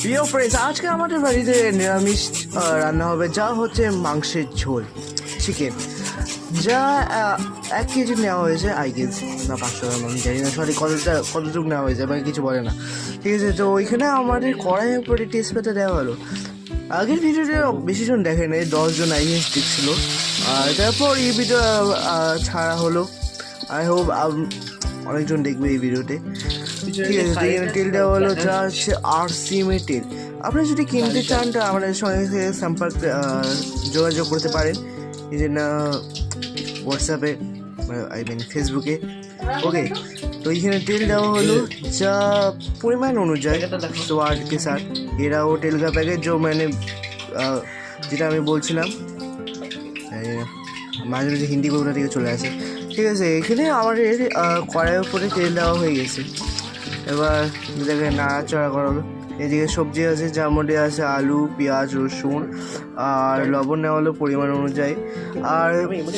প্রিয় ফ্রেন্ডস, আজকে আমাদের বাড়িতে নিরামিষ রান্না হবে, যা হচ্ছে মাংসের ঝোল, চিকেন, যা 1 কেজি নেওয়া হয়েছে আই গেস, না 500 গ্রাম, আমি জানি না, সরি কতটুকু নেওয়া হয়েছে আমাকে কিছু বলে না, ঠিক আছে। তো ওইখানে আমাদের কড়াইয়ের উপরে টেস্টপেটা দেওয়া হলো। আগের ভিডিওতে বেশিজন দেখে নেই, 10 জন আই গেস দেখছিল, আর তারপর এই ভিডিও ছাড়া হলো। আই হোপ অনেকজন দেখবে এই ভিডিওতে, ঠিক আছে। তো এখানে তেল দেওয়া হলো, যা হচ্ছে RCM এর তেল। আপনি যদি কিনতে চান তো আমাদের সঙ্গে সম্পর্ক যোগাযোগ করতে পারেন, এই জন্য হোয়াটসঅ্যাপে, আই মিন ফেসবুকে, ওকে। তো এইখানে তেল দেওয়া হলো, যা পরিমাণ অনুযায়ী स्वाद के साथ। এরা ও তেল का पैकेट जो मैंने যেটা আমি বলছিলাম, মাঝে মাঝে হিন্দি বইটা থেকে চলে আসে, ঠিক আছে। এখানে আমাদের কড়াইয়ের উপরে তেল দেওয়া হয়ে গেছে, এবার এটাকে নাড়াচাড়া করা হলো। এদিকে সবজি আছে, যার মধ্যে আছে আলু, পেঁয়াজ, রসুন, আর লবণ নেওয়া হলো পরিমাণ অনুযায়ী, আর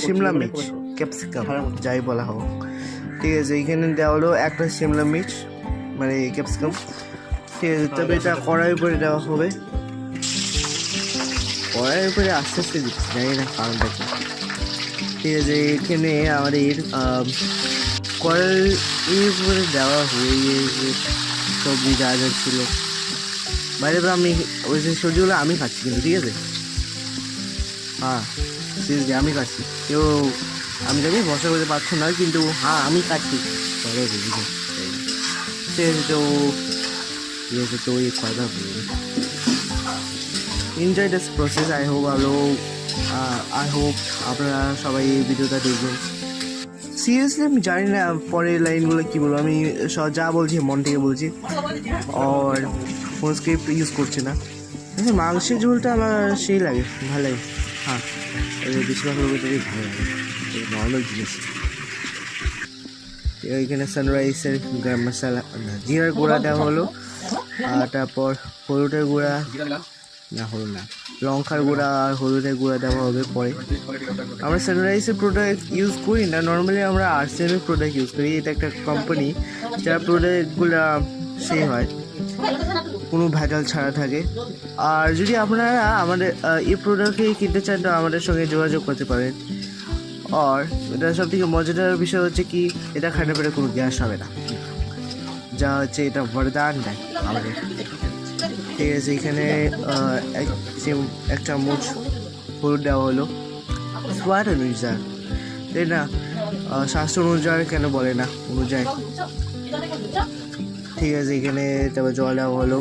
শিমলা মির্চ, ক্যাপসিকাম, যাই বলা হোক, ঠিক আছে। এইখানে দেওয়া হলো একটা শিমলা মির্চ, মানে ক্যাপসিকাম, ঠিক আছে। তবে এটা কড়াইয়ের উপরে দেওয়া হবে, কড়াইয়ের উপরে আস্তে আস্তে দিচ্ছি, জানি না কারণটা কি, ঠিক আছে। এখানে আমাদের কড়াইয়ের উপরে দেওয়া হয়ে গিয়েছে সবজি যা যা ছিল। বাইরে আমি ওই যে সবজিগুলো আমি খাচ্ছি কিন্তু, ঠিক আছে, হ্যাঁ সিরিয়াসলি আমি খাচ্ছি, কেউ আমি জানি বসা করতে পারছো না, কিন্তু হ্যাঁ আমি খাচ্ছি, ঠিক আছে। তো ঠিক আছে, তো এই কথা enjoy this process. I hope আপনারা সবাই এই ভিডিওটা দেখবেন। সিরিয়াসলি আমি জানি না পরের লাইনগুলো কী বলবো, আমি যা বলছি মন থেকে বলছি, আর কোনো স্ক্রিপ্ট ইউজ করছি না। মাংসের ঝোলটা আমার সেই লাগে, ভালো লাগে, হ্যাঁ বেশিরভাগ লোকেরই ভালো লাগে, নর্মাল জিনিস। এইখানে সানরাইসের গরম মশলা, জিরার গুঁড়া দেওয়া হলো, আর তারপর হলুদের গুঁড়া, না হলুদ না, লঙ্কার গুঁড়া আর হলুদের গুঁড়া দেওয়া হবে পরে। আমরা সানরাইসের প্রোডাক্ট ইউজ করি না, নর্মালি আমরা RCM এর প্রোডাক্ট ইউজ করি। এটা একটা কোম্পানি যার প্রোডাক্টগুলো সেই হয়, কোনো ভেজাল ছাড়া থাকে। আর যদি আপনারা আমাদের এই প্রোডাক্টকে কিনতে চান তো আমাদের সঙ্গে যোগাযোগ করতে পারেন। আর এটা সব থেকে মজাদার বিষয় হচ্ছে কি, এটা খাওয়ার পরে কোনো গ্যাস হবে না, যা হচ্ছে এটা বরদান দেয় আমাদের, ঠিক আছে। এখানে এক চামচ হলুদ দেওয়া হলো, স্বাদ অনুযায়ী, তাই না, স্বাস্থ্য অনুযায়ী কেন বলে না, অনুযায়ী, ঠিক আছে। এখানে তারপর জল দেওয়া হলো,